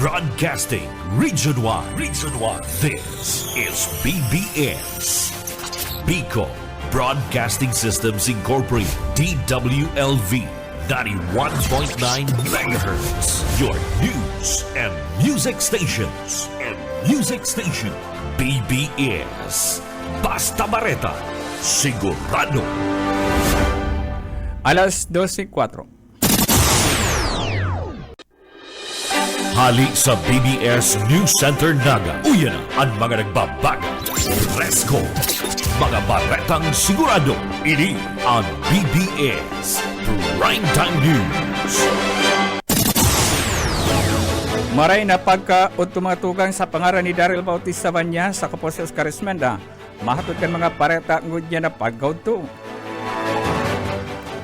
Broadcasting Region 1. This is BBS. Bicol Broadcasting Systems Incorporated. DWLV 91.9 MHz. Your news and music stations. BBS. Basta Bareta. Sigurado. Alas 12:04. Hali sa BBS News Center Naga. Uyan ang mga nagbabaga. Presko. Mga baretang sigurado. Ini ang BBS Primetime News. Maray na pagka-utumatugang sa pangaran ni Daryl Bautista Vanya sa Kapos Oscar Esmenda, mahatod kan mga pareta ngud niya na pagkauto.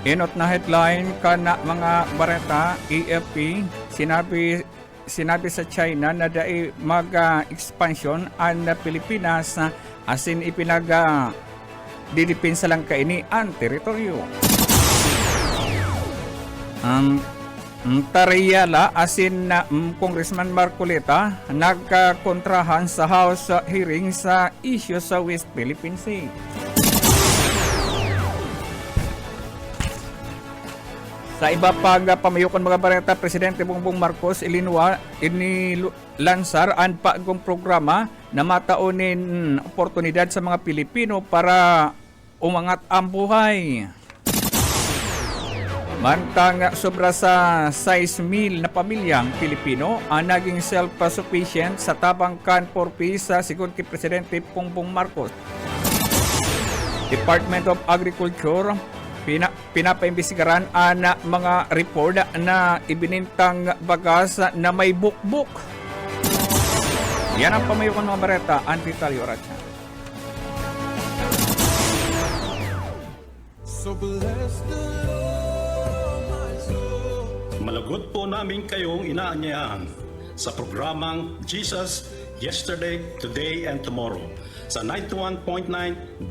Inot na headline kan na mga bareta AFP sinabi sa China na dai mag-expansion ang Pilipinas asin didipinsa lang kaini ang teritoryo. Tariyala asin na Congressman Marcoleta nagkakontrahan sa House hearing sa issue sa West Philippine Sea. Sa iba pag pamayukon mga bareta, Presidente Bongbong Marcos inilansar ang pagong programa na mataunin oportunidad sa mga Pilipino para umangat ang buhay. Mantang sobra sa 6,000 na pamilyang Pilipino ang naging self-sufficient sa tabang can for peace sa sigon kay Presidente Bongbong Marcos. Department of Agriculture pinapaimbestigaran ang mga report na ibinintang bagas na may bukbuk. Yan ang pamayukon mga bareta, Antitalio Ratcha. Malagot po namin kayong inaanyayahan sa programang Jesus Yesterday, Today, and Tomorrow sa 91.9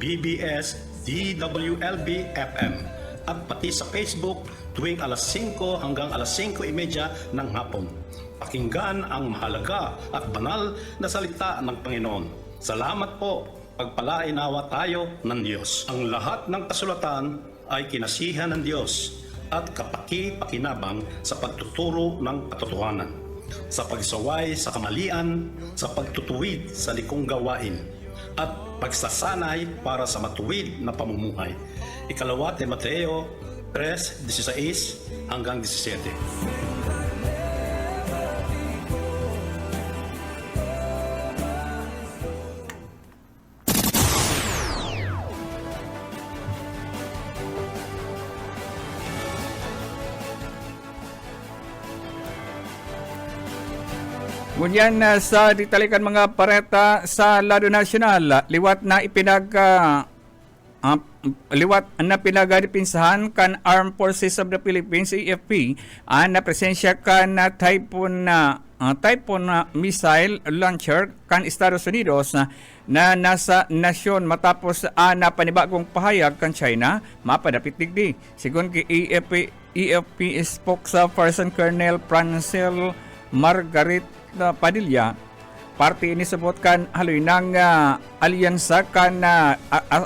BBS DWLB FM at pati sa Facebook tuwing alas 5 hanggang alas 5:30 ng hapon. Pakinggan ang mahalaga at banal na salita ng Panginoon. Salamat po, pagpalainawa tayo ng Diyos. Ang lahat ng kasulatan ay kinasihan ng Diyos at kapaki-pakinabang sa pagtuturo ng katotohanan, sa pagsaway sa kamalian, sa pagtutuwid sa likong gawain, at pagsasanay para sa matuwid na pamumuhay. Ikalawa Timoteo 3:16 hanggang 17. Ngunyan sa ditalikan mga pareta sa lado nasyonal, liwat na pinagdipinsahan kan Armed Forces of the Philippines AFP ang presensya kan Typhoon missile launcher kan Estados Unidos na nasa nasyon matapos na panibagong pahayag kan China mapadapit digdi. Sigon kay AFP spokesperson Colonel Francel Margaret Padilla, parte ini sebut kan haloy ng alyansa kan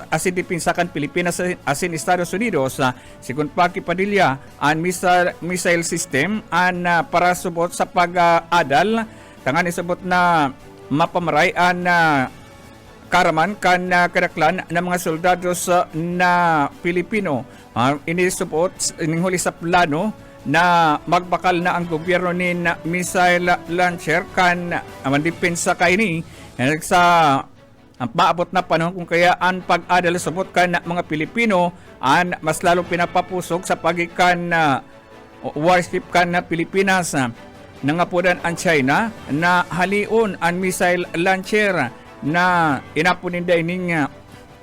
asin dipinsa kan Pilipinas asin Estados Unidos. Sigun pa kay Padilla, ang missile system an para subot sa pag-adal tangan isubot na mapamaray an karaman kan kadaklan ng mga soldados na Pilipino. Ini subot ininghuli sa plano na magbakal na ang gobyerno ni missile launcher kan mandipensa kaini sa maabot na panahon kung kaya ang pag-adal subot kan mga Pilipino ang mas lalo pinapapusok sa pagikan warship kan na Pilipinas. Nangapudan ang China na halion ang missile launcher na inapuninda ining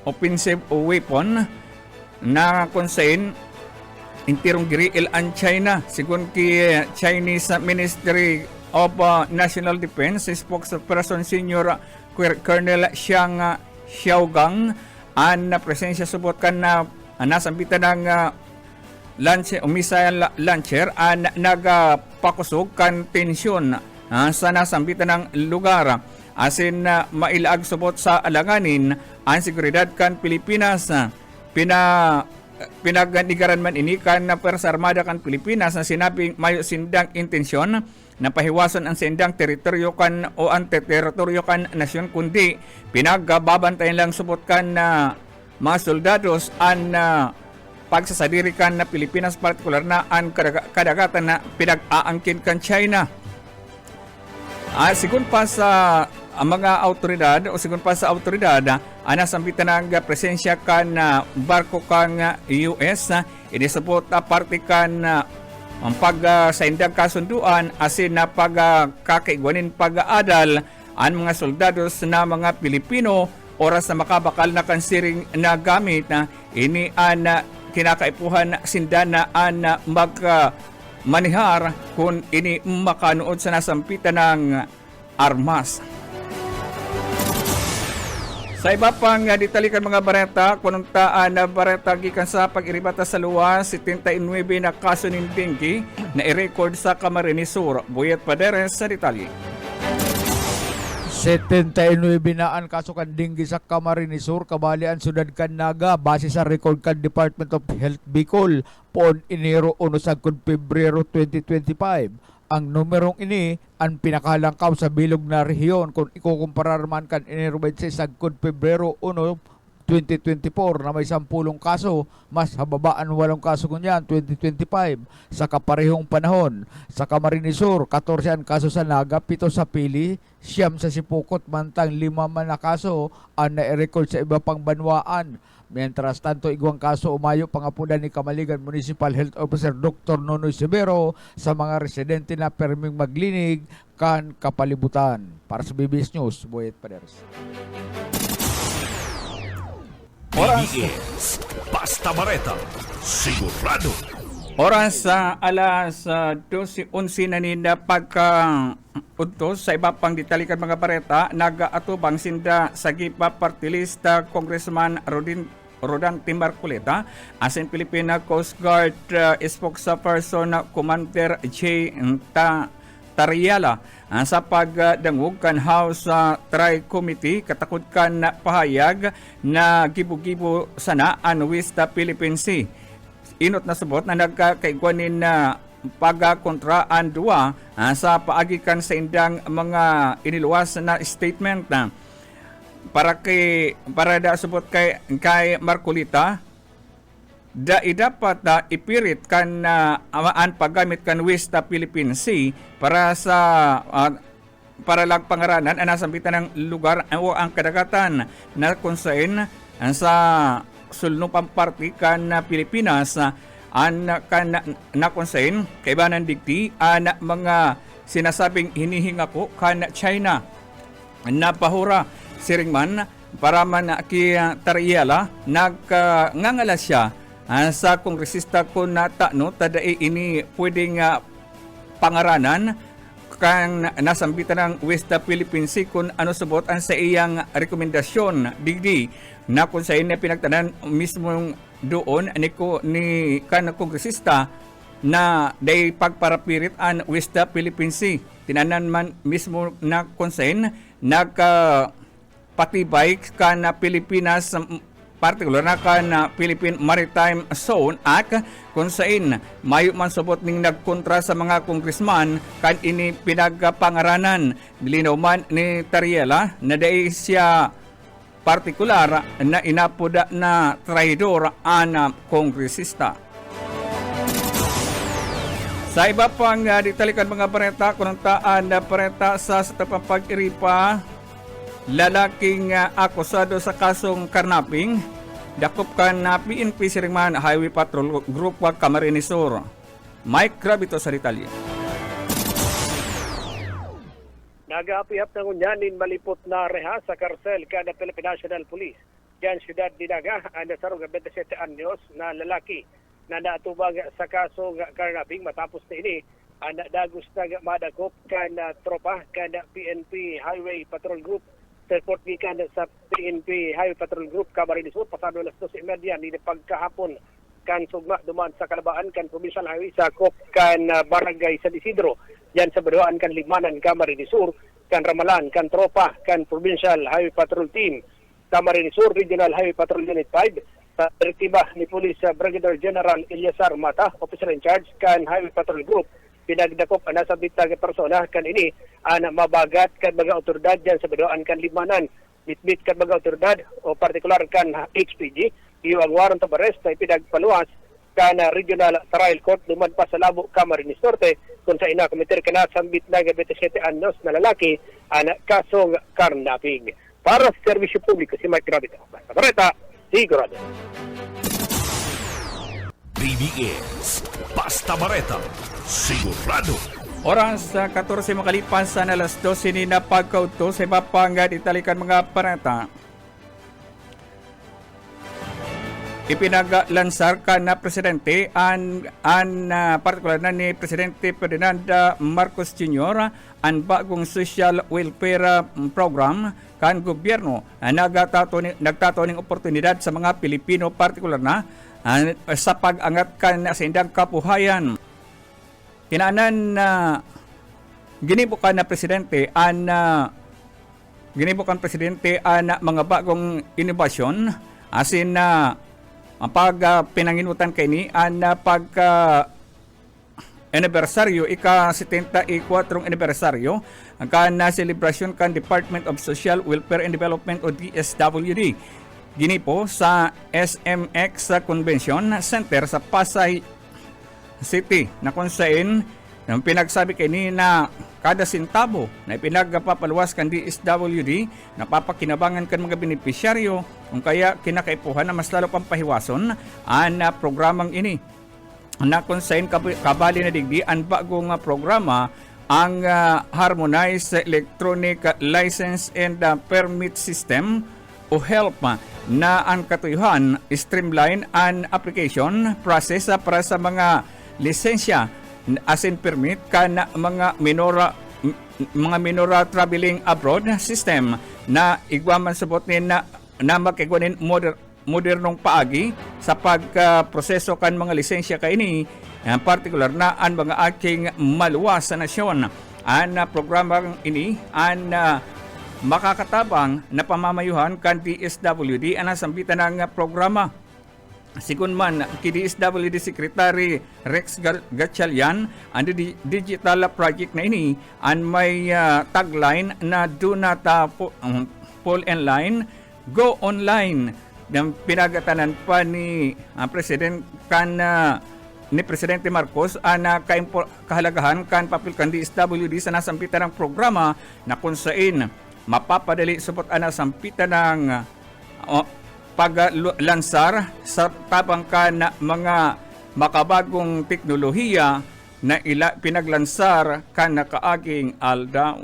offensive weapon na konsain intirong giriil ang China. Sigun ki Chinese Ministry of National Defense spokesperson Senior Colonel Xiaogang ang presensya subot kan na nasambitan ng missile launcher ang nagapakusog kan tensyon sa nasambitan ng lugar. Asin mailaag subot sa alanganin ang seguridad kan Pilipinas. Pinaganigaran man ini kan na Pwersa Armada kan Pilipinas na sinabing mayo sindang intensyon na pahiwason ang sindang teritoryo kan o ang teritoryo kan nasyon, kundi pinagbabantayan lang subot kan na mga soldados ang pagsasadiri kan na Pilipinas, partikular na ang kadagatan na pinag-aangkin kan China. Sigun pa sa ang mga autoridad o sigun pa sa autoridad, nasambitan ng presensya kan barko kan US, inisabot parte kan ang pagsaindang kasunduan asin na pagkakaigwanin pag-aadal ang mga soldados na mga Pilipino oras na makabakal na kansiring na gamit na ini ang kinakaipuhan sindana ang magmanihar kung ini makanood sa nasampitan ng armas. Sa iba pang ditalikan mga bareta, kununtaan na bareta gikan sa pag-iribata sa luwas, 79 na kaso ng dengue na i-record sa Camarines Sur. Buyet Paderes sa detalye. 79 na ang kaso kan dengue sa Camarines Sur, kabali ang sudad kan Naga, base sa record kan Department of Health Bicol, poon Enero 1 sa Pebrero 2025. Ang numerong ini ang pinakalangkaw sa bilog na rehiyon kung ikukumparar man kan Enero 26 sa Pebrero 1, 2024 na may 10 kaso, mas hababaan 8 kaso kunyan 2025 sa kaparehong panahon. Sa Camarines Sur, 14 ang kaso sa Naga, 7 sa Pili, 9 sa Sipukot, mantang 5 man na kaso ang na-record sa iba pang banwaan. Mientras tanto, igwang kaso umayo pangapunan ni Kamaligan Municipal Health Officer Dr. Nonoy Severo sa mga residente na perming maglinig kan kapalibutan. Para sa BBS News, Boyet Paders. BBS Basta Bareta, sigurado. Oras sa alas 12:11 na nila pagka-udtos sa iba pang ditalikan mga bareta, nag-atubang sinda sa Gipa Party List Congressman Rodan Timarculeta, asin Filipina Coast Guard spokesperson Commander J. Tariala sa pagdangog kan House Tri-Committee katakod kan pahayag na gibo-gibo sana ang West Philippine Sea. Inot na subot na nagkakaigwanin na pagkontraan duwa sa paagikan sa indang mga iniluwas na statement na para da subot kay Marcolita dapat ipirit kan ang paggamit kan West Philippine Sea para lang pangaranan ang nasambitan ng lugar o ang kadagatan na konsain sa sulnupang party kan Pilipinas an kan nakonsain kaibanan digti an mga sinasabing hinihinga ko kan China na pahura siringman para man ki Tariela nagngangala siya sa kongresista ko na no tadai ini pwedeng pangaranan kan nasambitan ng West Philippine Sea kung ano subot ang sa iyang rekomendasyon digdi na kung sa inyo pinagtanan mismo doon ni kan kongresista na day pagparapirit ang West Philippine Sea. Tinanan man mismo na konsen nagpatibay kan Pilipinas, partikular na kan Philippine Maritime Zone Act kung saan mayo man subot ning nagkontra sa mga congressman kan ini pinagpangaranan. Dilinaw man ni Tariela na day siya partikular na inapuda na traidor ang kongresista. Sa iba pang ditalikan mga pareta, kununtaan na pareta sa tapang pag-iripa, lalaking akusado sa kasong karnaping, dakop kan na PNP Siringman Highway Patrol Group Camarines Sur. Mike Gravito sa detalye. Nag-aapihap ng unyanin malipot na reha sa karsel kada Philippine National Police. Diyan siyudad Dinaga, ang nasarong 27 anyos na lalaki na naatubang sa kaso karnaping matapos na ini ang dagos na madakop kan tropa kan PNP Highway Patrol Group. Report gikan sa PNP Highway Patrol Group Camarines Sur pasado alas 12:30 ni pagkahapon kan sugma duman sa kalabaan kan Provincial Highway sa Kop kan Barangay San Isidro. diyan sa Baduan kan Limanan, Camarines Sur, kan Ramalan, kan Tropa, kan Provincial Highway Patrol Team, Camarines Sur Regional Highway Patrol Unit 5, sa direktiba ni Police Brigadier General Eliasar Mata, Officer in Charge, kan Highway Patrol Group, pinagdakop na sa bitag persona kan ini ana mabagat kan mga otoridad diyan sa Baduan kan Limanan, bitbit kan mga otoridad o partikular kan HPG, iyo ang warrant of arrest na pinagpaluwas kana Regional Trial Court duman pa sa Labo, Camarines Norte kung sa ina komiter kana sambit na 27 anyos na lalaki ana kasong karnaping. Para sa serbisyo publiko si Mike Gravito. Bareta, sigurado. BBS Basta Bareta, sigurado. Oras sa 14 makalipas na alas 12 ni na pagkauto sa iba pang ditalikan mga parata. Ipinaglansar ka na presidente partikular na ni Presidente Ferdinand Marcos Jr. ang bagong social welfare program kan gobyerno nagtato ng oportunidad sa mga Pilipino partikular na sa pag-angat kan sa indang kapuhayan. Kinaanan na ginibukan na presidente mga bagong inobasyon asin na ang pinanginutan kay ni anibersaryo, ika-74 anibersaryo ang na celebration kan Department of Social Welfare and Development o DSWD. Gini po sa SMX Convention Center sa Pasay City na kung saan ang pinagsabi kay ni na kada sintabo na ipinagpapaluwas kan DSWD napapakinabangan kan mga benepisyaryo kung kaya kinakaipuhan na mas lalo pang pahiwason ang programang ini na kung saan kabali na digdi ang bagong programa ang Harmonized Electronic License and Permit System o HELP na ang katuyuhan streamline ang application process para sa mga lisensya asin permit kan mga minora traveling abroad system na igwaman sabot ni na makigwanin modernong paagi sa pagproseso kan mga lisensya kaini partikular na ang mga aking maluwas sa nasyon. Ang programang ini ang makakatabang na pamamayuhan kan DSWD ang nasambitan ng programa. Sigun man ki DSWD Secretary Rex Gatchalian ang digital project na ini ang may tagline na do not fall in line, go online. Ang pinagatanan pa ni ni Presidente Marcos ang kahalagahan kan papel kan DSWD sa nasampitan ng programa na kung saan mapapadali subot ang nasampitan ng paglansar sa tabang ka na mga makabagong teknolohiya na pinaglansar ka na kaaging aldaw.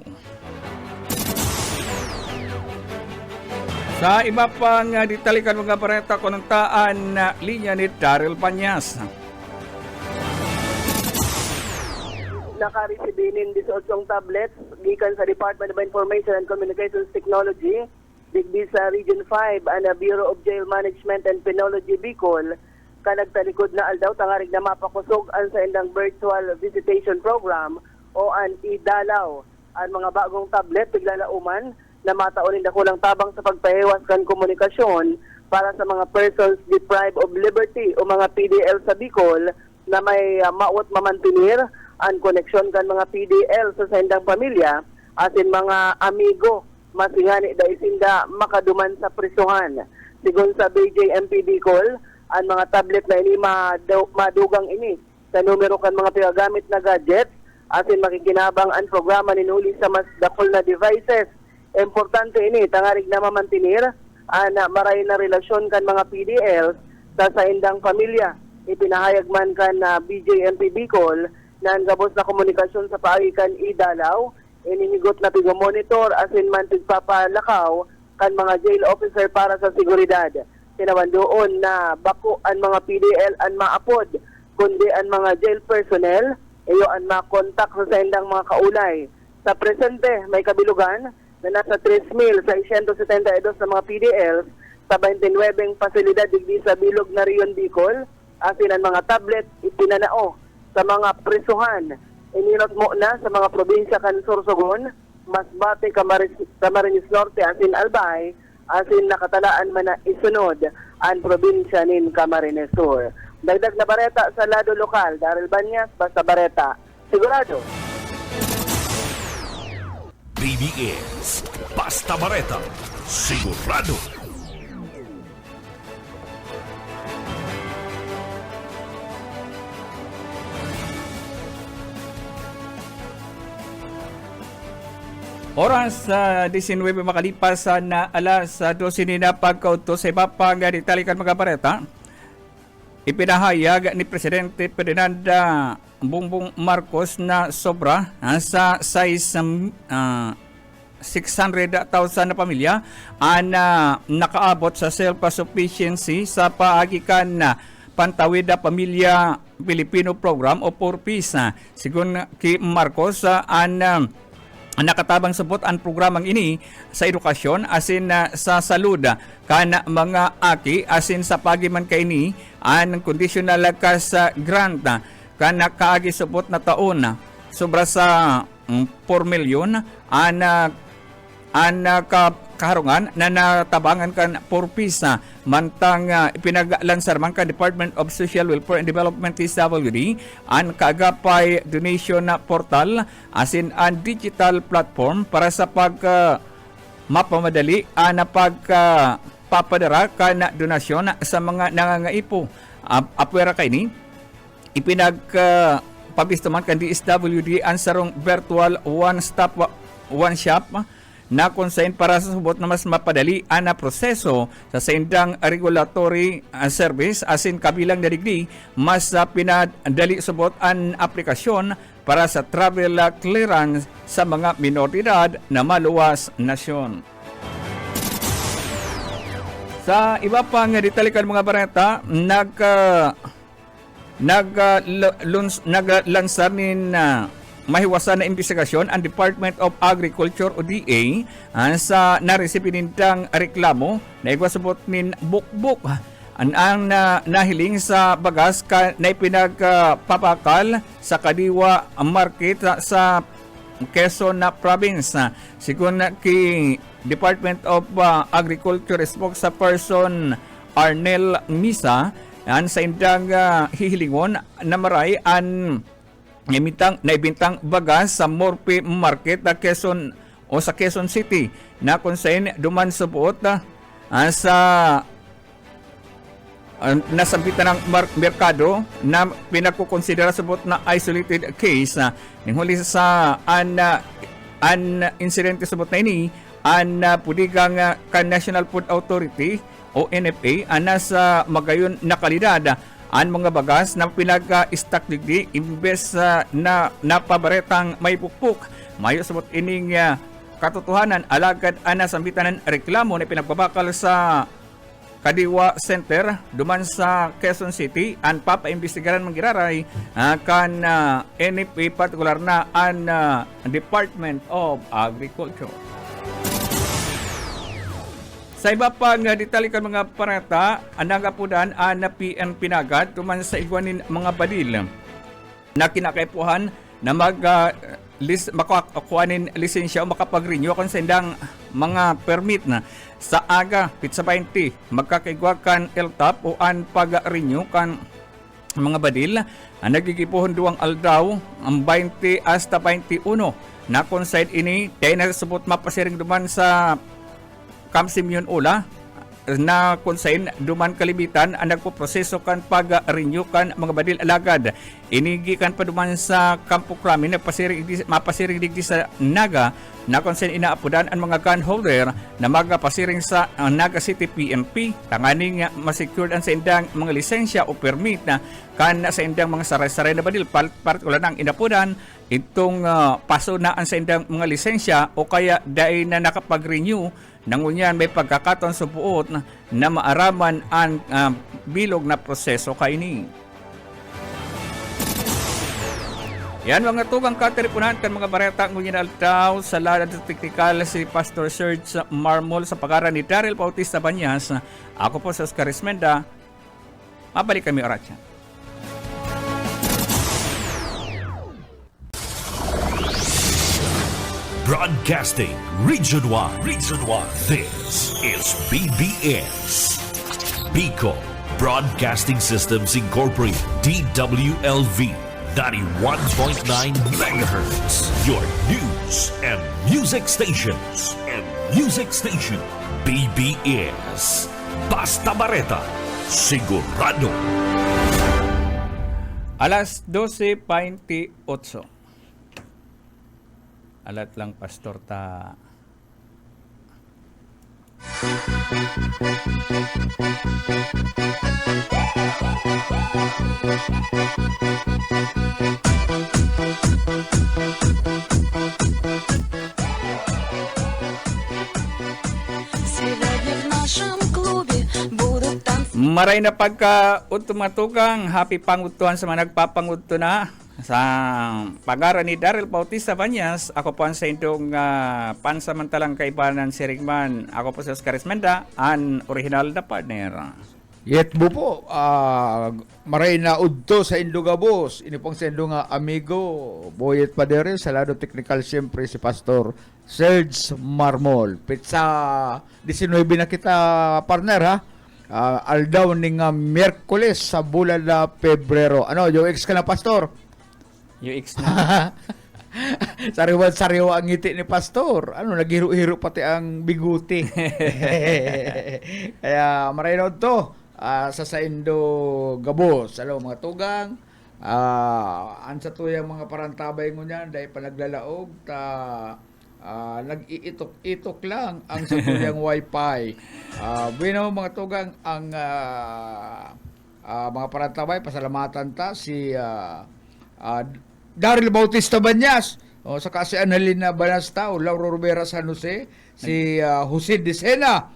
Sa iba pang ditalikan mga pareta konuntaan na linya ni Daryl Panyas. Nakaresibinin 18 tablets gikan sa Department of Information and Communications Technology digdi sa Region 5 ang Bureau of Jail Management and Penology Bicol ka nagtalikod na aldaw tangarig na mapakusog ang sa indang virtual visitation program o ang idalaw ang mga bagong tablet biglalauman na mataunin na kulang tabang sa pagpahiwas kan komunikasyon para sa mga persons deprived of liberty o mga PDL sa Bicol na may maot mamantinir ang koneksyon kan mga PDL sa indang pamilya asin mga amigo masingani da isinda makaduman sa prisuhan. Sigon sa BJMP Bicol, ang mga tablet na ini madugang ini sa numero kan mga pinagamit na gadgets asin makikinabang ang programa ninuli sa mas dakol na devices. Importante ini tangarig na mamantinir ang maray na relasyon kan mga PDLs sa indang pamilya. Ipinahayag man kan BJMP Bicol na ang gabos na komunikasyon sa paagikan idalaw ininigot na monitor asin man tigpapalakaw kan mga jail officer para sa seguridad. Tinawan doon na bako ang mga PDL ang maapod kundi ang mga jail personnel iyo ang makontak sa indang mga kaulay. Sa presente may kabilugan na nasa 3,672 na mga PDLs sa 29 pasilidad digdi sa Bilog na Rion Bicol asin ang mga tablet ipinanao sa mga prisuhan Inilot mo na sa mga probinsya kan Sorsogon, Masbate, Camarines Norte, asin Albay, asin nakatalaan man na isunod ang probinsya nin Camarines Sur. Dagdag na bareta sa lado lokal, Daryl Banyas, Basta Bareta. Sigurado. BBS Basta Bareta, sigurado. Oras sa 19 makalipas na alas 12 na pagkautos sa iba pang ditalikan mga bareta. Ipinahayag ni Presidente Ferdinand Bongbong Marcos na sobra sa size 600,000 na pamilya ang nakaabot sa self-sufficiency sa paagikan na Pantawid Pamilya Pilipino Program o 4Ps. Sigun kay Marcos, ang nakatabang sabot ang programang ini sa edukasyon asin sa salud kan mga aki asin sa pagiman kaini ang conditional kas grant kan kaagi sabot na taon sobra sa 4 milyon ang kaharungan na natabangan kan 4Ps mantang ipinaglansar man kan Department of Social Welfare and Development DSWD ang kaagapay donation portal asin ang digital platform para sa mapamadali ang pagpapadara kan donasyon sa mga nangangaipo. Apwera kaini ipinagpabisto man kan DSWD ang sarong virtual one-shop na konsain para sa subot na mas mapadali ang proseso sa sendang regulatory service asin kabilang na digdi mas pinadali subot ang aplikasyon para sa travel clearance sa mga minor de edad na maluwas nasyon. Sa iba pang ditalikan mga bareta, naglansar nin mahiwasan na investigasyon ang Department of Agriculture o DA sa naresipinintang reklamo na igwasabot nin bukbuk ang nahiling sa bagas na ipinagpapakal sa Kadiwa Market sa Quezon Province. Sigun ki Department of Agriculture spokesperson Arnel Misa sa indang hihilingon na maray ang naibintang bagas sa Morphe Market na Quezon o sa Quezon City na konsain duman sa buot sa nasambitan ng merkado na pinakukonsidera sa buot na isolated case ninghuli sa an insidente sa buot na ini an pudigang kan National Food Authority o NFA nasa magayon na kalidad ang mga bagas na pinag-stock digdi imbes na napabaretang may pukpuk. Mayo sabot ining katotohanan alagad nasambitan ng reklamo na pinagbabakal sa Kadiwa Center duman sa Quezon City ang papaimbestigaran manggiraray kan NFA partikular na ang Department of Agriculture. Sa iba pang ditalikan mga parata, anagapudan na PNP Nagat tuman sa igwanin mga badil na kinakaipuhan na makakuhanin lisensya o makapag-renew kung sa indang mga permit na sa aga pitsa 20 magkakaigwa kan LTAP o an pag-renew kan mga badil nagigipuhon duwang aldaw ang 20 hasta 21 na konside ini tayo nasubot mapasiring duman sa Camp Simeon Ula na konsain duman kalimitan ang nagpoproseso kan pag-renew kan mga badil alagad. Inigi kan pa duman sa Campo Crame mapasiring digdi sa Naga na konsain inaapudan ang mga gun holder na magapasiring sa Naga City PNP tanganing ma-secured ang sa indang mga lisensya o permit na kan sa indang mga saray-saray na badil partikular ng inapudan itong paso na ang sa indang mga lisensya o kaya dahil na nakapag-renew nangunyan may pagkakaton sa buot na maaraman ang bilog na proseso kaini. Yan mga tugang katiripunan kan mga bareta ngunyan altaw sa ladad teknikal si Pastor Serge Marmol sa pagaran ni Daryl Bautista Banyas. Ako po sa Oscar Ismenda. Mabalik kami oras yan. Broadcasting Region 1. Region 1. This is BBS. Bicol Broadcasting Systems Incorporated. DWLV. 91.9 megahertz. Your news and music stations. BBS. Basta Bareta. Sigurado. Alas 12:28. Alat lang, Pastor, ta. Сегодня в нашем клубе будут танцы. Maray na pagka utumatugang happy pangutuan sa mga nagpapanguto na sa pagara ni Daryl Bautista Banyas. Ako po ang sa indong pansamantalang kaibanan si Rigman. Ako po si Oscar Esmenda, ang original na partner. Yet po, maray na udto sa Indogabos. Ini pong sa nga amigo, Boyet Padere, sa lado technical siyempre si Pastor Serge Marmol. Pitsa 19 na kita, partner, ha? Aldaw ning Miyerkules sa bulan na Pebrero. Ano, yung ex ka na, Pastor? UX na. Sariwa ang ngiti ni Pastor. Ano, naghiro-hiro pati ang biguti. Kaya maray na udto. Sa Indo Gabos, mga tugang, ansa to yung mga parantabay mo niyan, dahil panaglalaog, nag-iitok-itok lang ang sa tuyang wifi. Bueno, mga tugang, ang mga parantabay, pasalamatan ta, si Daryl Bautista Banyas, saka si Annalina Banastao, Lauro Rivera San Jose, si Jose Dicena,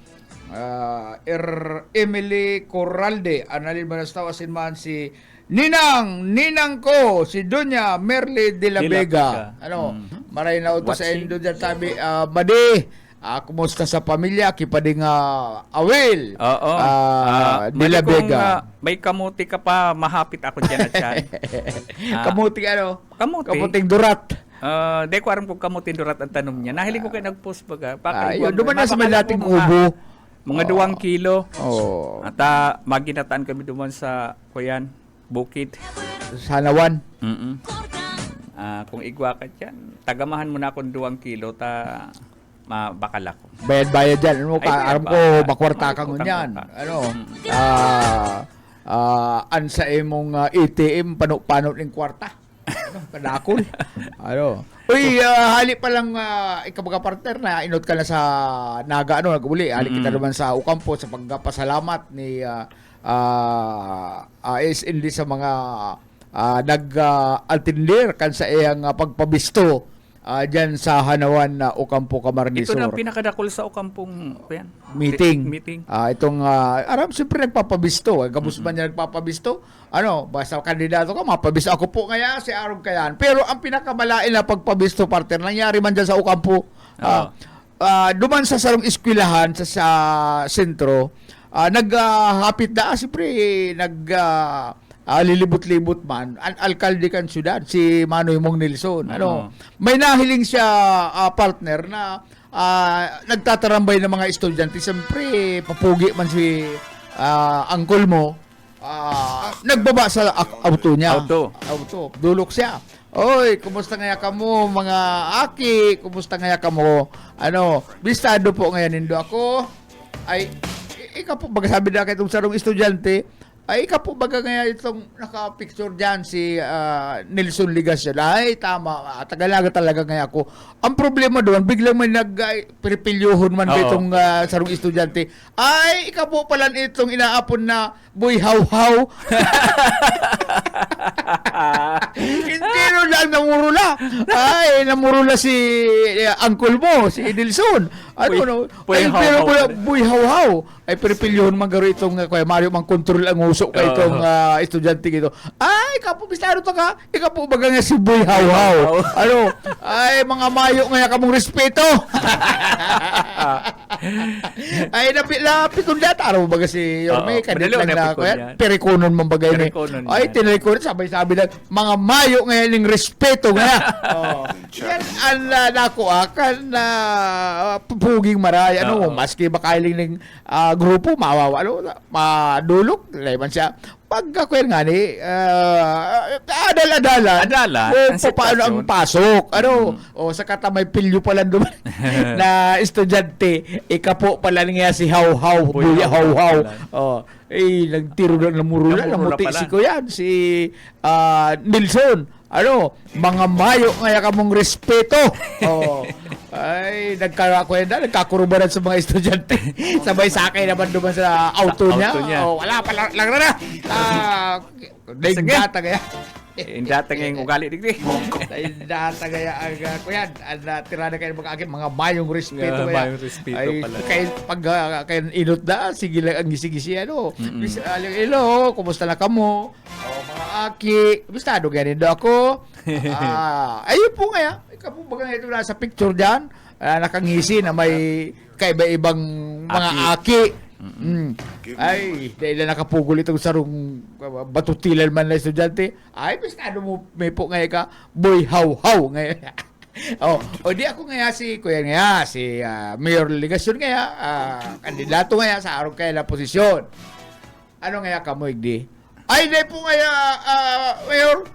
Emily Corralde, Annalyn Banastao, asinman si Ninang ko, si Doña Merly de la Vega. Maray na uto sa Watching. Indo dyan tabi, Madi, kumusta sa pamilya, kipading Awil, Oo. de la Kung Vega. may kamuti ka pa, mahapit ako dyan at yan. Kamuting Kamuti. Kamuting durat. Di ko aram kung kamutin durat ang tanong niya. Nahilig ko kayo nag-post baga. Yun, duman na sa may dating kubo. Mga 2 kilo. Oh, At maginataan kami duman sa kuyan, bukid. Sanawan. Kung igwa ka dyan, tagamahan mo na akong 2 kilo, bakal ako. Bayad-bayad dyan. Aram ko, bayad. makwarta ka Makutang ngunyan. ka. Ansa imong ATM, pano ng kwarta. Kadakol. Uy, hali pa lang ikabaga partner na inot ka na sa Naga, naguli. Hali kita naman sa Ukampo sa pagpasalamat ni SND sa mga nag-altindir kan sa iyang pagpabisto dyan sa Hanawan na Ukampo Camarnesor. Ito na ang pinakadakol sa Okampong kuyan. Meeting. Meeting. Aram, siyempre nagpapabisto. Gabos man niya nagpapabisto. Basta kandidato ka, mapabisto. Ako po kaya, si Aram kayan. Pero ang pinakamalain na pagpabisto, partner, nangyari man dyan sa Ukampo. Duman sa sarong iskwilahan sa sentro, naghapit na, siyempre, lilibot-libot man, ang alkalde kan syudad, si Manoy Mong Nilson. May nahiling siya, partner, na nagtatarambay ng mga estudyante. Siyempre, papugi man si uncle mo, nagbaba sa auto niya. Auto. Dulok siya. Oy, kumusta ngaya kamo mga aki? Kumusta ngaya kamo? Bistado po ngayon nindo ako. Ay, ikaw po, baga sabi na kayo itong sarong estudyante, ay, ikaw po baga ngayon itong naka-picture dyan si Nelson Ligasyon. Ay, tama. Tagalaga talaga ngayon ako. Ang problema doon, biglang may nag-perpilyohon man itong sarong estudyante. Ay, ikaw po pala itong inaapon na boy haw-haw. Hindi lang namurula. Ay, namurula si uncle mo, si Edelson. Boy Pero haw-haw. boy haw-haw. ay perpilyon man garo itong kuya Mario mang control ang uso kay itong estudyante gito. Ay kapo bistado to ka. Ikaw po baga nga si Boy Haw-Haw. Ano? Ay mga mayo nga kamong respeto. Ay lapit kung data araw baga si Yorme kadit lang na kuya. Perikonon man bagay ni. Ay tinay ko sabay-sabi lang mga mayo nga ning respeto nga. Yan ang nako akan na pupuging maray ano maski bakailing ning grupo mawawa ano madulok layman siya pagkakuan nga ni adala o paano ang pasok ano o sa kata may pilyo pala duman na estudyante ikapo pala niya si Haw-Haw Boy Haw-Haw nagtiro na namurula namuti si kuyan si Nilson ano, mga mayo nga kamong respeto. Ay, nagkakurubaran sa mga estudyante. Sabay sakay naman duman sa auto niya. Wala pa lang na. Data kaya. Indata nga yung ugali digdi. Data kaya ang kuyan. Tirada kayo mga mayong respeto kaya. Mayong respeto pala. Kaya pag kayo inot na, sige lang ang gisi-gisi ano. Hello, kumusta na kamo? Mga aki, bistado ganun daw ako. Ayun po nga, ikaw po baga ito nasa picture dyan, nakangisi na may kaiba-ibang mga aki. Ay, dahil na nakapugol itong sarong batutilan man na estudyante. Ay, bistado mo may po nga ka, Boy Haw-Haw ngayon. Di ako nga si Kuya nga, si Mayor Ligasyon nga, kandidato nga sa araw kaya na posisyon. Ano nga ka mo, Igdi? Ay, di po nga, Mayor,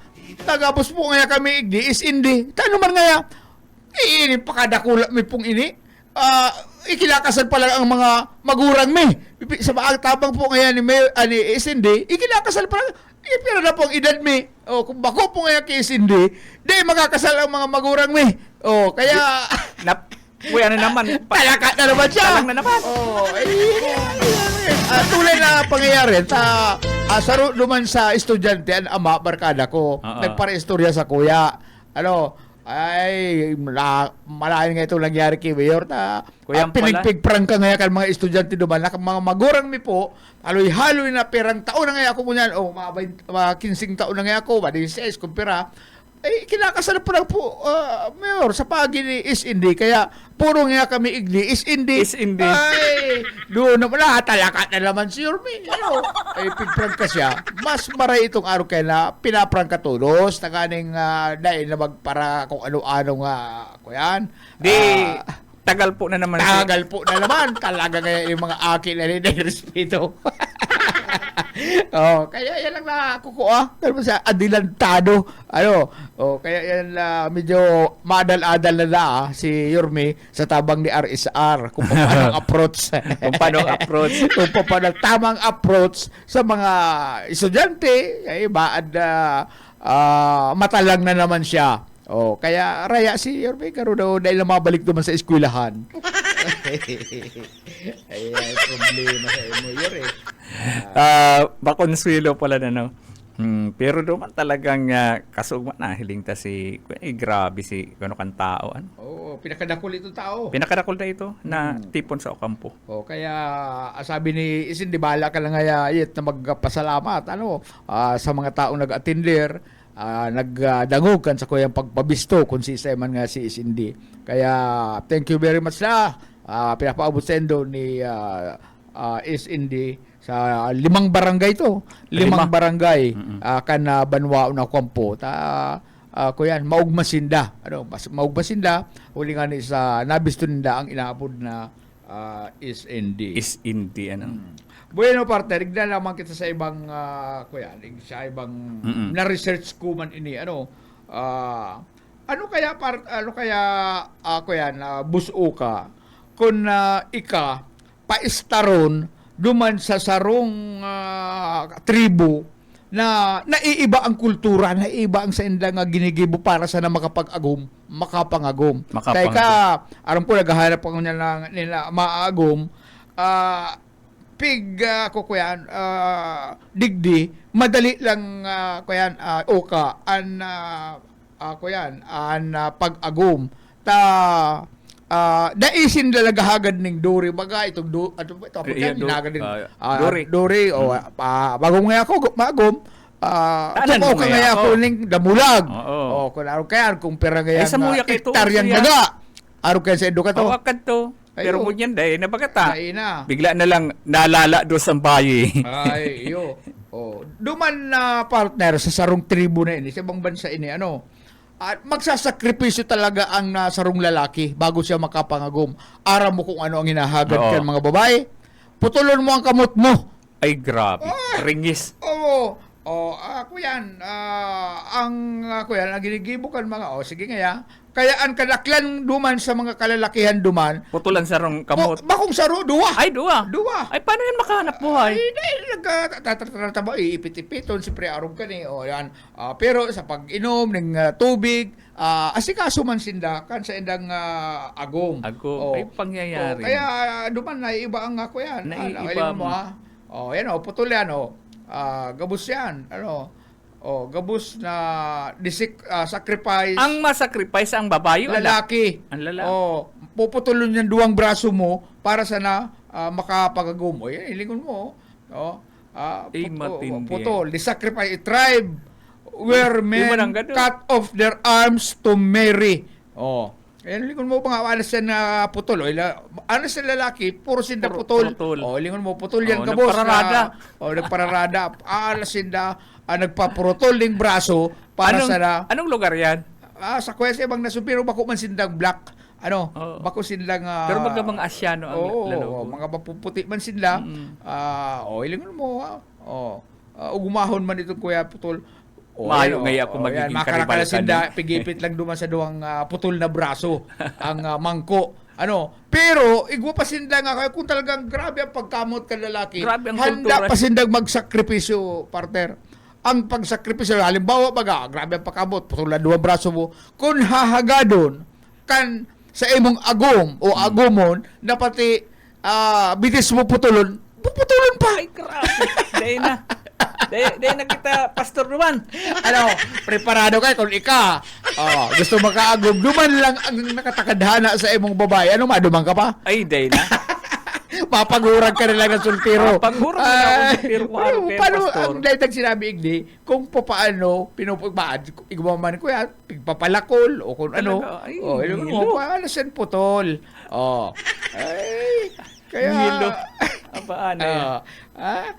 tagapos po nga kami, Igdi, is hindi. Tano man nga, ini pakadakula mi pong ini. Ikilakasan pala ang mga magurang mi. Sa tabang po nga ni Mayor, is hindi, ikilakasal pala. Pero na po ang edad mi. Kung bako po nga kay is hindi, di makakasal ang mga magurang mi. Kaya... Kuya na naman. Palaka na naman siya. Palang na naman. Tulad na pangyayari sa duman sa estudyante ang ama barkada ko nagpara-istorya sa kuya malayo nga ito nangyari kay Mayor pinigpigprang ka nga mga estudyante duman na mga magurang mi po haloy-haloy na perang taon na nga ako kunyan mga 15 taon na nga ako 16 kumpira kinakasal pa lang po, Mayor, sa pagi ni is hindi. Kaya, puro nga kami igli, is hindi. Ay, doon naman talaka na naman si Yorme. Pigprang ka siya. Mas maray itong araw kaya na pinaprang ka tulos. Naganing dahil na magpara kung ano-ano nga. Kuyan. Tagal po na naman. Talaga nga yung mga akin na rin respeto. Kaya yan lang nakukuha. Pero sa adilantado. Kaya yan medyo madal-adal na si Yorme sa tabang ni RSR kung paano approach. Kung paano tamang approach sa mga estudyante. Matalang na naman siya. Kaya raya si Yorme karon daw dahil na mabalik naman sa eskwelahan. Ay problema sa imo Yorme. Bakonsuelo pala na no. Pero doon talagang kasugma na hiling ta si grabe si kuno kan tao pinakadakol itong tao. Pinakadakol na ito na tipon sa Ocampo. Kaya sabi ni Isin di bala ka lang nga na magpasalamat sa mga taong nag-attender nagdangog kan sa kuyang pagpabisto kung si man nga si Isindi. Kaya thank you very much na pinapaabot sa endo ni Isindi sa 5 barangay to. 5 barangay kan Banwao na Ocampo. Kuyan maugmasinda. Maugmasinda uli nga ni sa nabisto ninda ang inaabot na Isindi. Bueno, partner, ignan naman kita sa ibang sa ibang na-research ko man ini ano kaya buso ka kung ika paistaron duman sa sarong tribo na naiiba ang kultura, naiiba ang sa inda nga ginigibo para sa na makapangagom. Kaya aram po naghahanap pa nila maagom digdi madali lang pag-agom daisin talaga hagad ning Dori baga itong ito ako Yeah, kan hinagad din Dori. Dori o bagong nga ako magom Tanan tsaka mo ka nga nga ako. ako ning damulag Oo. kung araw kaya kung pera nga Ay, sa muya kay tuos hektaryan siya. baga araw kaya sa edukato Awakad to. Pero Ayo. mo yan dahil nabagata. Ay na. Bigla na lang naalala do sa bayi. Ay, iyo. Oh, duman na partner sa sarong tribu na ini, sa ibang bansa ini, ano, at magsasakripisyo talaga ang sarong lalaki bago siya makapangagom. Aram mo kung ano ang hinahagad Oo. kan mga babae. Putulon mo ang kamot mo. Ay, grabe. Ringis. Oo. Oh, ako yan. Ako yan, ang ginigibo kan mga, sige nga ya. Kaya ang kadaklan duman sa mga kalalakihan duman, Putulan sa rong kamot. bakong saro, duwa. Ay, duwa. Duwa. Ay, paano yan makahanap buhay? Ay, dahil nagtatataba, iipit-ipiton, siyempre arog ka ni, yan. Pero sa pag-inom ng tubig, asikaso man sinda, kan sa indang agom. Agom. Ay, pangyayari. Kaya duman na iba ang ako yan. Naiiba Mo, yan putol yan, gabos yan, gabos na sacrifice. Ang masacrifice ang babae. Lalaki. Ang lalaki. Puputulon yung duwang braso mo para sana makapagagum. Yan, ilingon mo. Matindi. Putol. The sacrifice, a tribe where Di mo men nang ganun. cut off their arms to marry. Yan, lingon mo mga alas na putol. Alas na lalaki, puro sinda putol. Lingon mo, putol yan kabos. Nagpararada. Nagpararada. Alas sinda, nagpapurutol ng braso para sana. Anong lugar yan? Sa kwesa ibang nasupiro bako man sindang black. Oo. Bako sindang Pero mga mga Asyano ang lalo. mga mapuputi man sila. Ilingon mo. Ugumahon man itong kuya putol. Mayo ngayon ako magiging makalakala karibal sinda, pigipit lang duman sa duwang putol na braso ang mangko. Pero igwa pa sinda nga kaya kung talagang grabe ang pagkamot ka lalaki. Grabe ang handa kultura. pa sindang magsakripisyo, partner. Ang pagsakripisyo, halimbawa baga, grabe ang pagkamot, putol na duwang braso mo. Kung hahagadon kan sa imong agom o agomon na pati bitis mo putulon pa. Ay, grabe. Dahil na. Dahil na kita, Pastor Ruman. Preparado kayo kung gusto makaagom, duman lang ang nakatakadhana sa imong babae. Maduman ka pa? Ay, dahil na. Mapagurag ka na lang ng sultiro. Mapagurag na lang ng sultiro kung ano kayo, paano, Pastor? ang dahil sinabi igdi, kung paano, pinupagmaan, igumaman ko yan, pigpapalakol, o kung ano. Talaga, ay, Ilong hilo. mo, paalasan putol. Ay, kaya... Hilo. Abaan na yan.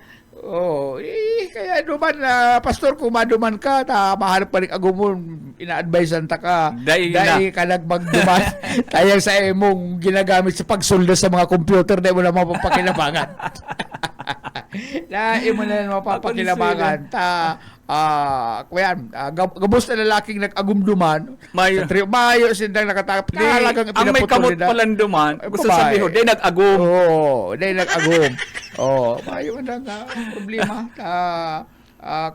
Kaya duman pastor kung maduman ka mahanap pa rin agumon ina-advisean ta ka Dahil ka nagmagduman kaya sa imong ginagamit sa pagsulda sa mga computer na mo na mapapakilabangan na imo na mapapakilabangan kuyan gabos na lalaking nag-agumduman mayo sindang nakatapos talagang ang may kamot palanduman gusto sabihin dahil nag-agum. Dahil nag-agum. Mayo na nga problema.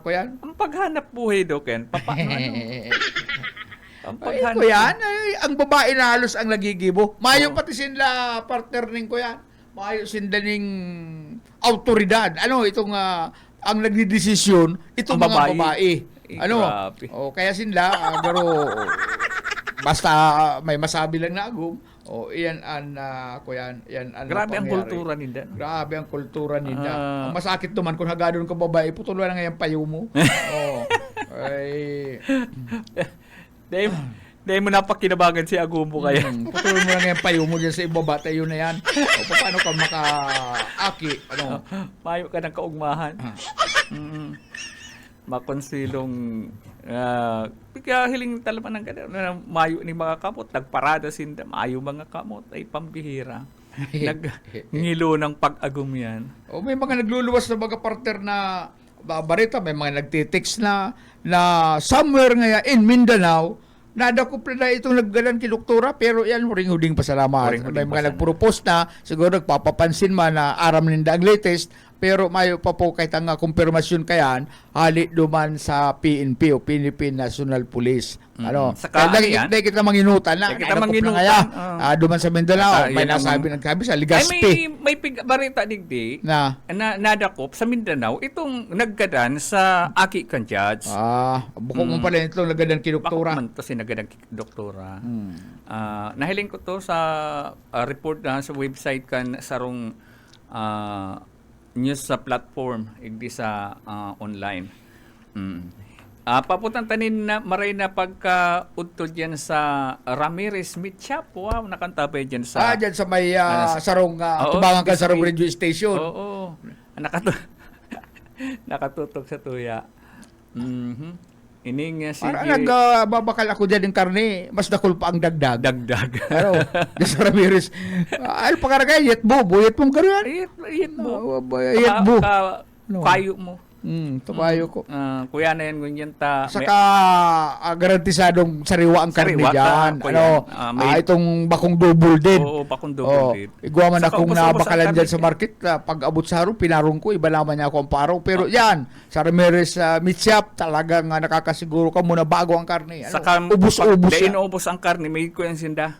Kuyan. Ang paghanap buhay do, Ken, paano? Ang paghanap Kuyan, ang babae na halos ang nagigibo. Mayo pati sila partner ning kuyan. Mayo sila ning autoridad. Itong ang nagdidesisyon itong Ang mga babae. Grabe. Kaya sila pero basta may masabi lang na agum. Iyan ang kuyan, iyan ang Grabe ang pangyayari. kultura nila. Grabe ang kultura nila. Ang masakit naman kung hagadon ka babae, putuloy na nga yung payo mo. Ay. Dahil mo napakinabagan si Agumbo kaya. Putuloy mo na nga yung payo mo dyan sa ibaba, tayo na yan. Paano ka maka-aki? Mayo ka ng kaugmahan. Makonsilong hiling talaman ng gano'n. Mayo ni mga kamot. Nagparada sinda. Mayo mga kamot. Ay pambihira. Nagngilo ng pag-agum yan. May mga nagluluwas na mga partner na barita. May mga nagtitext na somewhere nga in Mindanao, nadakop na itong naggalan kiluktura pero yan ring-huding pasalamat. May mga nagpropose na siguro nagpapapansin man na aram ninda ang latest pero mayo pa po kahit ang kumpirmasyon kayan hali duman sa PNP o Philippine National Police. Ano? Saka ano yan? Dahil kita manginutan na. Dahil kita Ay, manginutan, na kaya. oh. Duman sa Mindanao. Saka May yun ang- nagsabi sa Ay, Legazpi. may barita digdi Na, nadakop sa Mindanao itong naggadan sa Aki Kanjats. bukong mo pala itong lagadan kinuktura. Bakit man to sinagadang doktora. Nahiling ko to sa report na sa website kan sarong news sa platform igdi sa online. Papuntang tanin na maray na pagka udto diyan sa Ramirez Meat Shop. Wow, nakantabay diyan sa Dyan sa may sa- sarong, Oo, tubangan ka sa sarong may- radio station. Oo. Nakatutok sa tuya. Ining sige Parang nagbabakal ako dyan ng karne. Mas dakol pa ang dagdag. dagdag. Ano? Dyan sa Ramirez. Ano pa karagay? Yetbo. Buyet mong karuan. Ayit mo. Yetbo. Ano? Kayo mo. Tumayo ko. Kuya na yan, ganyan ta. Saka garantisadong sariwa ang karne Sariwa ta, dyan. kuya. Itong bakong double dead. Oo, bakong double dead. Igwa man Saka akong ubos-ubos nabakalan ang dyan sa karne. market. Pag abot sa harong, pinarong ko. Iba naman niya ako ang paraw. Pero yan, sa Ramirez Meat Shop, talagang nakakasiguro ka muna bago ang karne. Saka ubus-ubus dahil siya. naubos ang karne, may ko yan sinda.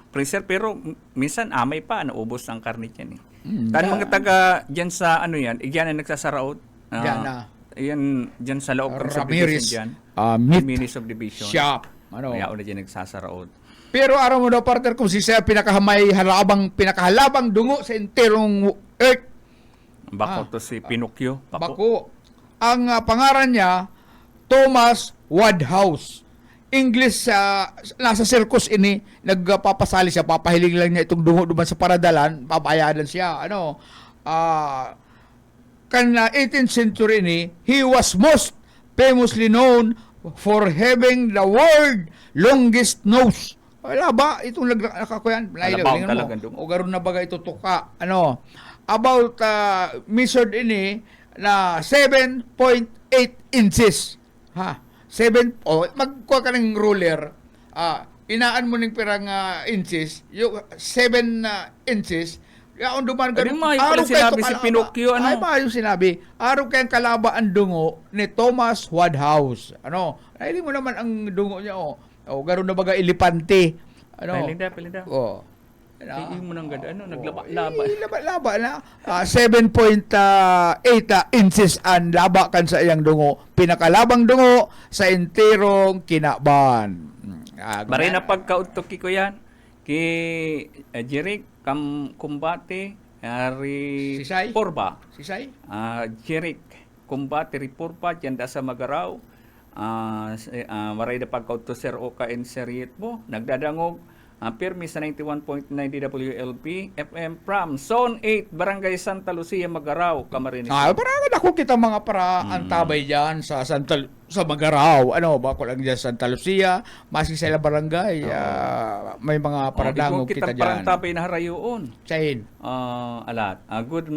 Preser, pero minsan amay pa, naubos ang karne dyan eh. Tan mga taga dyan sa ano yan, yan ang nagsasaraot. Dyan na. Yan dyan sa loob ng Ramirez subdivision dyan. Meat Mini subdivision. Shop. Ano? Kaya na dyan nagsasaraot. Pero araw mo daw, partner, kung si siya pinakahalabang dungo sa enterong earth. Bako to si Pinocchio. Bako. Ang pangaran niya, Thomas Wadhouse. English, nasa circus ini, nagpapasali siya, papahiling lang niya itong dungo duman sa paradalan, papayadan siya. Ano? Kan 18th century ni, he was most famously known for having the world longest nose. Wala ba? Itong nakakuyan. Alabaw talagang dungo. O garon na baga ito tuka. Ano? About measured ini na 7.8 inches. Ha? Magkuha ka ng ruler. Inaan mo ng pirang inches. Yung 7 inches. Yaon duman Ano ganun. mayo pala sinabi si Pinocchio, ano? Ay, mayo sinabi. Araw kayang kalaba ang dungo ni Thomas Wadhouse. Ano? Nahiling mo naman ang dungo niya. Garon na baga ilipante. Ano? Pelinda. Ay, mo nang ganda. Ano? Naglaba-laba. Laba na. 7.8 inches ang laba kan sa iyang dungo. Pinakalabang dungo sa enterong kinaban. Maray na pagkauntok ko yan. Ki Jeric kumbate ari Sisay? Porba. Sisay? Jeric kumbate ri Porba dyan da sa Magaraw. Maray na pagkauntok Sir Oka and Sir Yetbo. Nagdadangog pirmi sa 91.9 DWLP FM from Zone 8 Barangay Santa Lucia Magaraw Camarines. Parang ako kita mga para antabay dyan sa sa Magaraw. Ano, bako lang dyan sa Santa Lucia, masing sa ilang barangay, may mga paradangog kita dyan. Parang tapay na harayoon. Chain. Alat. Good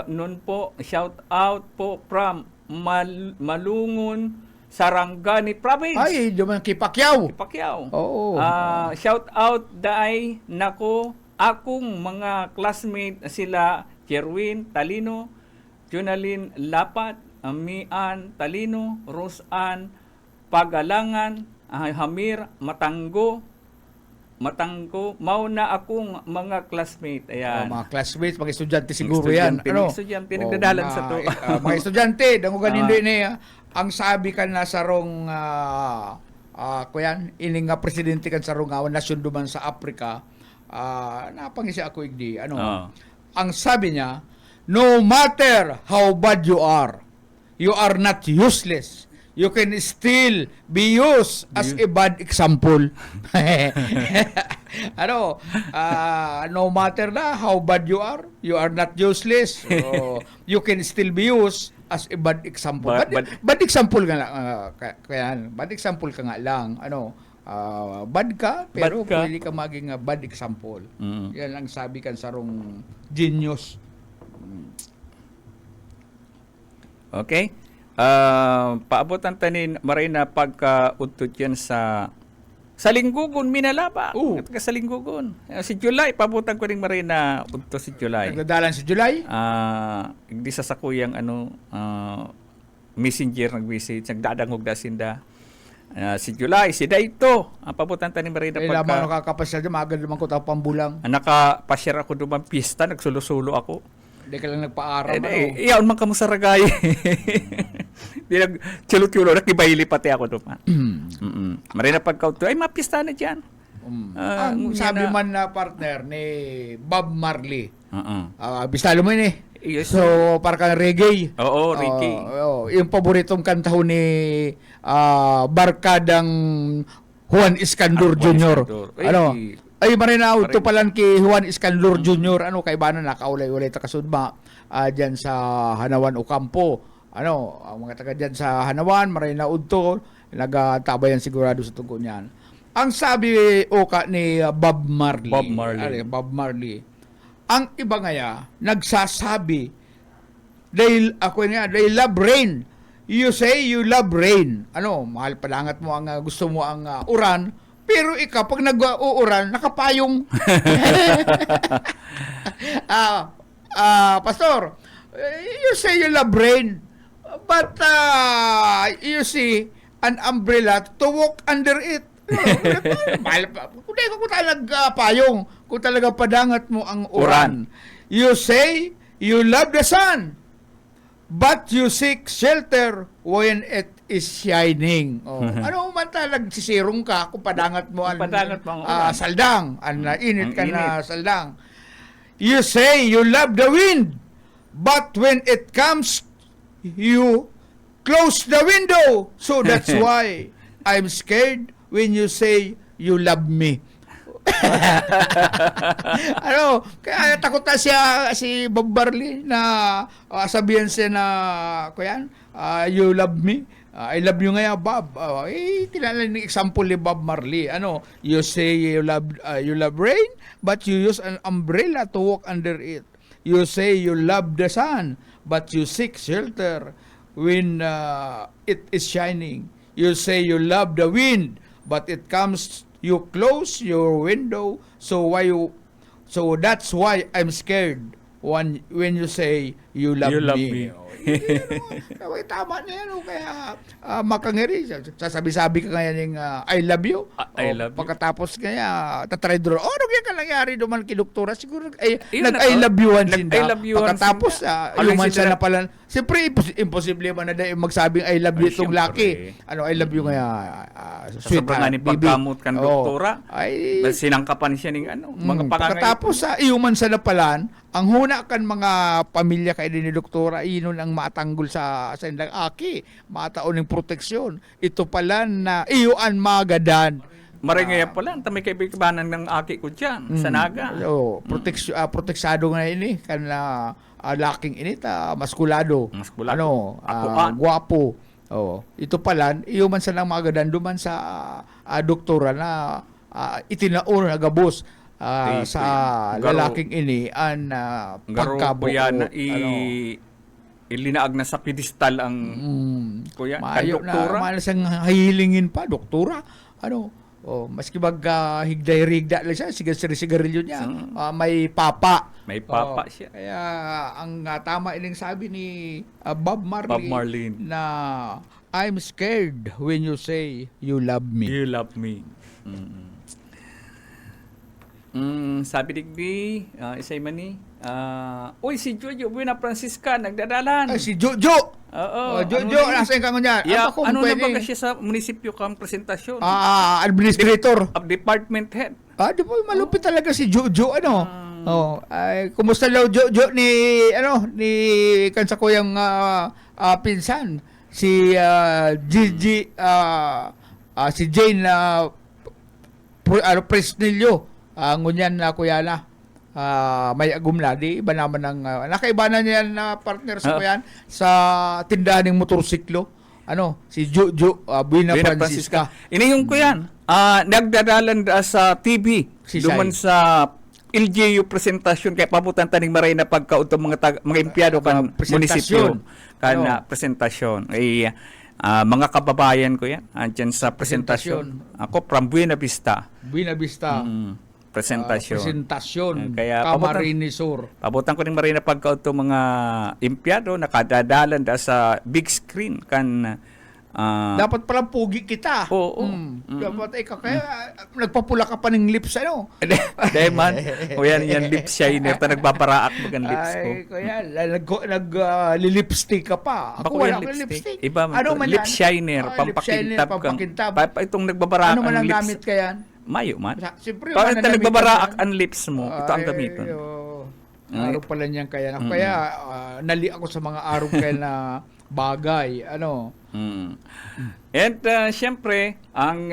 noon po. Shout out po from Malungon, Sarangani Province. Ay, duman Kipakyaw. Pacquiao. Oo. Shout out dai nako akong mga classmate sila Jerwin Talino, Junalyn Lapat, Mian Talino, Roseanne Pagalangan, Hamir Matanggo, mauna akong mga classmate. Ayan. Mga classmates, mga estudyante siguro Estudyante, yan. mga estudyante, nagdadalan sa to. Mga estudyante, dangugan hindi niya. Ang sabi kan na sarong kuyan, ining nga presidente kan sarong nasyon duman sa Africa, napangisi ako igdi. Ang sabi niya, no matter how bad you are not useless. You can still be used as a bad example. No matter na how bad you are not useless. So, you can still be used as a bad example. Bad example nga lang. Bad example ka nga lang. Bad ka, pero pwede ka maging bad example. Yan ang sabi kan sarong genius. Okay. Paabot ang tanin maray na pagkaudtot yan sa Sa Linggugon, Minalaba. Oo. Sa Linggugon. Si July, pabutan ko rin Marina udto si July. Nagdadalan si July. Hindi sa sakuyang messenger nag-message, nagdadangog da sinda. Si July, si Dayto, ang pabutan ta ni Marina Ay lamang nakakapasya dyan, maaga naman ko tapang bulang. Nakapashare ako doon pista, nagsulo-sulo ako. Hindi ka lang nagpa-aral. Iyaon man ka mo sa ragay. Di nag-chulo-chulo, nakibayli pati ako doon. Marina pagkauto, ay mapista na dyan. Ang sabi na- man na partner ni Bob Marley. Uh-uh. Bistalo mo yun eh. Yes. So, para kang reggae. Oo, Ricky. Yung paboritong kanta ho ni barkadang Juan Iscandor Juan Jr. Iscandor. Ay marina auto palan kay Juan Iscandor Jr. Kay bana nakaulay-ulay ta kasudma diyan sa Hanawan Ocampo. Ang mga taga diyan sa Hanawan, marina udto, nagatabayan sigurado sa tungkol niyan. Ang sabi oka ni Bob Marley. Bob Marley. Ang iba ngaya nagsasabi they love rain. You say you love rain. Mahal palangat mo ang gusto mo ang uran, pero ikaw pag nag-uuran nakapayong. Pastor, you say you love rain, but you see an umbrella to walk under it. Mahal pa. Kung tayo nagpayong, kung talaga padangat mo ang uran. You say you love the sun, but you seek shelter when it is shining. Ano man talag sisirong ka kung padangat mo ang saldang, ang init ka na saldang. You say you love the wind, but when it comes, you close the window. So that's why I'm scared when you say you love me. Kaya takot na si Bob Marley na sabihan siya na you love me. I love you nga Bob. Kilala ng example ni Bob Marley. You say you love rain, but you use an umbrella to walk under it. You say you love the sun, but you seek shelter when it is shining. You say you love the wind, but it comes, you close your window. So that's why I'm scared when you say you love me. Tama na yan. Kaya makangiri. Sasabi-sabi ka ngayon ng I love you. I love you. Pagkatapos kaya tatry doon. Ano kaya ka nangyari duman kinuktura? Siguro Yun nag-I love you-an sinda. I love you-an Pagkatapos sinda. yung siya na pala. Siyempre, imposible man na dahil magsabing I love you itong laki. I love you kaya sweet. Sobrang nga ni pagkamot kan doktora. Ay, Sinangkapan siya ng mga pangangay. pagkatapos iuman sa napalan, ang huna kan mga pamilya kay ni doktora, inon ang matanggol sa indang aki, mataon ng proteksyon. Ito pala na iyuan magadan. Maringaya pala, may kaibiganan ng aki ko dyan, sa Naga. Proteksado nga ini, kan laking init, maskulado. Maskulado. Guwapo. Ito pala, iyuman sa lang magadan, duman sa doktora na itinaon na gabos. Sa lalaking ini an pagkabuo ilinaag na sa pedestal ang kuya kan doktora malasang hahilingin pa doktora maski higday-rigda lang siya sigarilyo niya may papa siya kaya ang tama ining sabi ni Bob Marley na I'm scared when you say you love me. Sabi digdi, isay man ni. Si Jojo Buena Francisca nagdadalan. Si Jojo. Oo. Jojo, nasa ka niya. Ano na ba siya sa munisipyo kang presentasyon? Administrator. Department head. Di po malupit talaga si Jojo kumusta daw Jojo ni kansa ko yung pinsan si Gigi si Jane Presnilio. Ngunyan na kuya na may agumla di iba naman ng nakaiba na niyan na partner sa kuyan sa tindahan ng motorsiklo si Jojo Buena Francisca. Ini yung kuyan nagdadalan sa TV duman sa LGU presentasyon kay pabutan taning maray na pagkautong mga empleyado kan munisipyo kan presentasyon ay mga kababayan ko yan, andyan sa presentasyon. Ako from Buena Vista. Buena Vista. Presentasyon. Presentasyon. Kaya Camarines Sur. Pabutan ko rin marina pagka ito mga empleyado nakadadalan da sa big screen kan Dapat pala pugi kita. Oo. Dapat ikaw kaya nagpapula ka pa ng lips ano. Dahil man, o yan lip shiner ta nagbabaraak mag ang lips ko. Ay, kuya, lipstick ka pa. Ako Bako wala yan akong lipstick. Iba man Ano to. man Lip yan? shiner, Lip shiner, pampakintab kang. pampakintab. Itong nagbabaraak Ano man ang ang lips. gamit ka yan? Mayo man. Siyempre, Bakit mananamit nagbabaraak ka ang lips mo? Ito ang gamiton. Araw pala niyan kaya. Kaya nali ako sa mga araw kaya na bagay. Ano? And siyempre, ang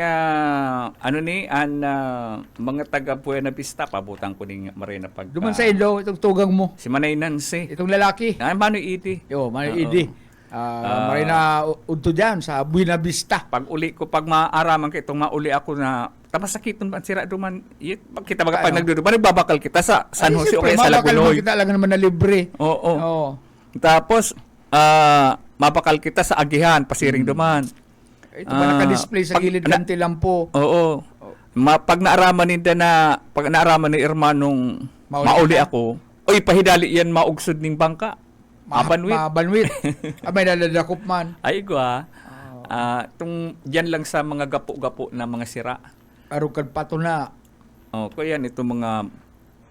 mga taga Buena Vista, pabutan ko din marina pag... Duman sa ilo, itong tugang mo. Si Manay Nancy. Itong lalaki. Ay, Mano Iti. Yo, Idi. Marina udto dyan sa Buena Vista. Pag uli ko, pag maaaraman ko, itong mauli ako na tapasakiton ba sira duman pag kita pag nagduduman nagbabakal kita sa San Jose o kaya sa Lagunoy. Kita lang naman na libre. Oo. Tapos mapakal kita sa Agihan, pasiring duman. Ito ba naka-display sa gilid kanti lampo? Oo. Pag naaraman ni Irmanong mauli ako, oy pahidali yan maugsod ning bangka. Mabanwit. Abay naladakop man. Ay gwa. Diyan lang sa mga gapo-gapo na mga sira. Arukan pato na. Ko yan, ito mga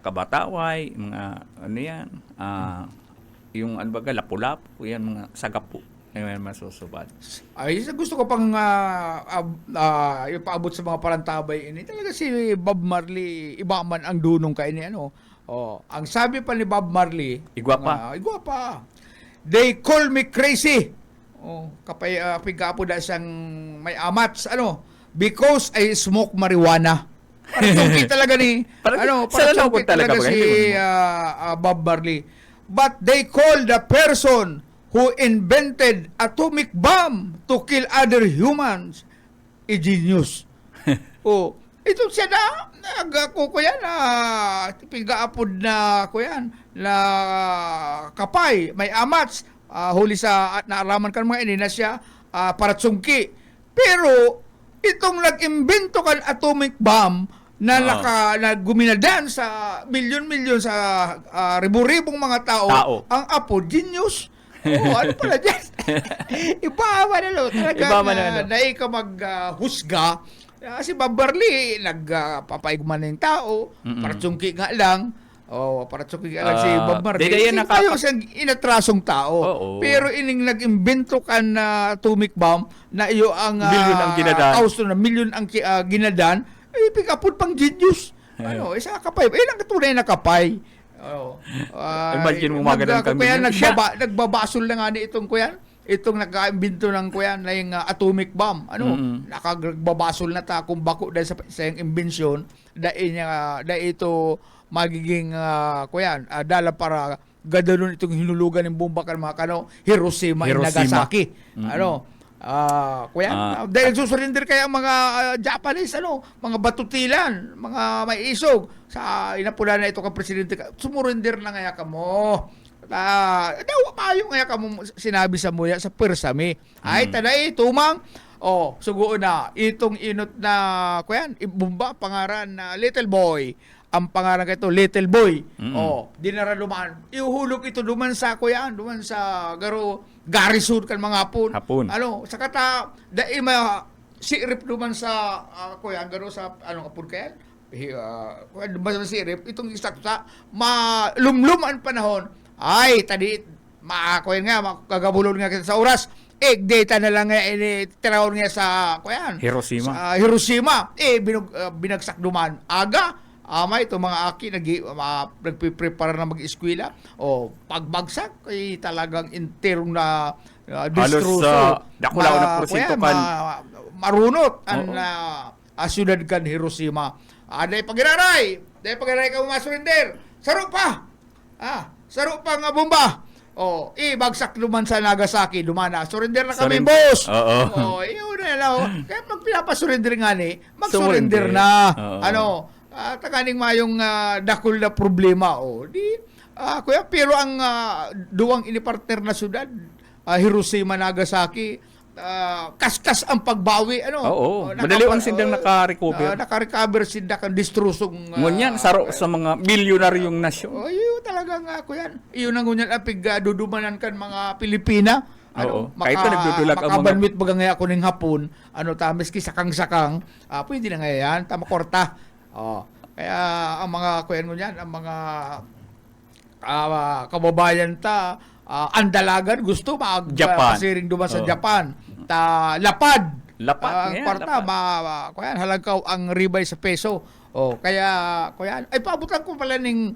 kabataway, mga ano yan, yung ano baga, lapu-lapu, yan mga sagapo. Ayun masusubad. Ay, gusto ko pang ipaabot sa mga parantabay ini. Talaga si Bob Marley, iba man ang dunong kay ni ano. Ang sabi pa ni Bob Marley, Igwapa. Igwapa. They call me crazy. Kapay pigapo da siyang may amats because I smoke marijuana. Parang talaga ni parang talaga si Bob Marley. But they call the person who invented atomic bomb to kill other humans a genius. Ito siya na kuya na pigaapod na kuya na kapay may amats huli sa naaraman kan mga ini na siya para tsungki. Pero itong nag-imbento kan atomic bomb na na guminadan sa milyon-milyon sa ribu-ribong mga tao. ang apo genius. Ano pala dyan? Iba man talaga na ka maghusga. Si Bob Marley nagpapaigman ng tao para tsungki nga lang. Para tsungki nga lang si Bob Marley. Tayo siyang inatrasong tao. Pero ining nag-imbento ka na atomic bomb na iyo ang milyon ang ginadan. Na milyon ang ginadan, pigapod pang genius. Isa kapay. Ilang katunay na kapay. Imagine mo mga ganun kami. Kaya nagbabasol na nga ni itong kuyan. Itong nag-imbento ng kuyan na yung atomic bomb. Nakagbabasol na ta kung bako dahil sa yung imbensyon dahil ito magiging kuyan dala para gadanon itong hinulugan ng bomba kan mga Hiroshima and Nagasaki. Dahil susurinder kaya ang mga Japanese mga batutilan, mga may isog sa inapula na ito ka presidente sumurinder na nga ka mo. Dawa payo nga ka mo sinabi sa muya sa persami. Ay taday tumang sugo na itong inot na kuyan ibumba pangaran na Little Boy. Ang pangalan kito Little Boy. Dinara luman. Ihuhulog ito duman sa kuyan, duman sa garrison kan mga hapon. Sa kata dai sirip duman sa kuyan sa kapun kayan. Duman sa sirip itong isakta malumluman panahon. Ay tadi kuyan nga makagabulon nga kita sa oras. Data na lang nga tinawag nga sa kuyan. Hiroshima. Sa Hiroshima. Binagsak duman. Aga ito mga aki nagpiprepare na mag-eskwela pagbagsak ay talagang interong na distroso dakula na porsyento kan marunot ang syudad kan Hiroshima. Dahil pagiraray ka masurinder saro pa nga bomba bagsak duman sa Nagasaki dumana surrender na kami boss. Yun na lang kaya pag pinapasurinder nga mag-surrender na takaning mayong dakul na problema kuya pero ang duwang inipartner na syudad Hiroshima Nagasaki kaskas ang pagbawi ano. Oo. Madaliwan silang naka-recover. Naka-recover sila kan distrusong Ngunyan, saro sa mga milyonaryong nasyon. Oh, yun talaga nga ako yan. Iyon ang ngunyan apig dudumanan kan mga Pilipina. Oo. Kahit ito nagdudulak ang mga... makabanwit baga nga ako ng hapon, tamis ki sakang-sakang, pwede na nga yan, tama korta. Kaya ang mga kuyan mo yan, ang mga kababayan andalagan gusto Japan. pasiring duman sa Japan. Lapad. Lapad. Kwarta, kuyan, halagaw ang ribay sa peso. Kaya, kuyan, ay paabutan ko pala ng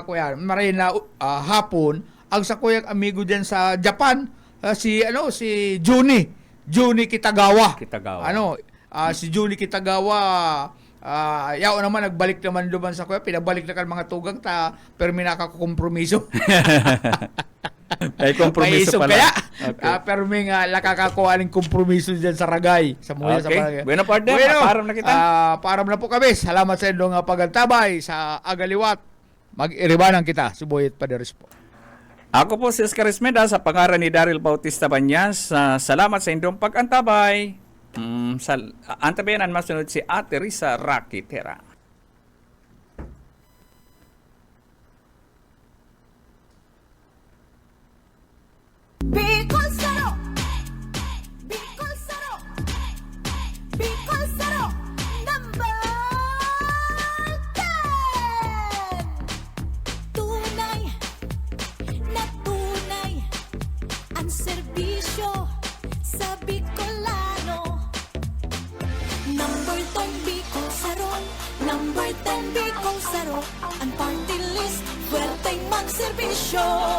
kuyan, marina hapon, ang sa kuyang amigo diyan sa Japan, si Juni Kitagawa. Si Juni Kitagawa, yaw naman nagbalik naman duman sa kuya, pinabalik na kan mga tugang pero minakakompromiso. May kompromiso pala. Kaya, Okay. pero may nakakakuha ng kompromiso dyan sa Ragay. Sa Muya, sa Okay. Bueno, partner. Paaram na kita. Paaram na po kami. Salamat sa inyong pagantabay sa Agaliwat. Mag-iribanan kita. Subuyit Paderes po. Ako po si Oscar Esmeda sa pangaran ni Daryl Bautista Banyas. Salamat sa inyong pag-antabay. Antabayanan masunod si Ate Risa Rakitera. Bicol Saro! Bicol Saro! Bicol Saro! Number 10! Tunay na tunay ang serbisyo sa Bicolano. Number 10 Bicol Saro! Number 10 Bicol Saro! Ang party list, fuerteng magserbisyo.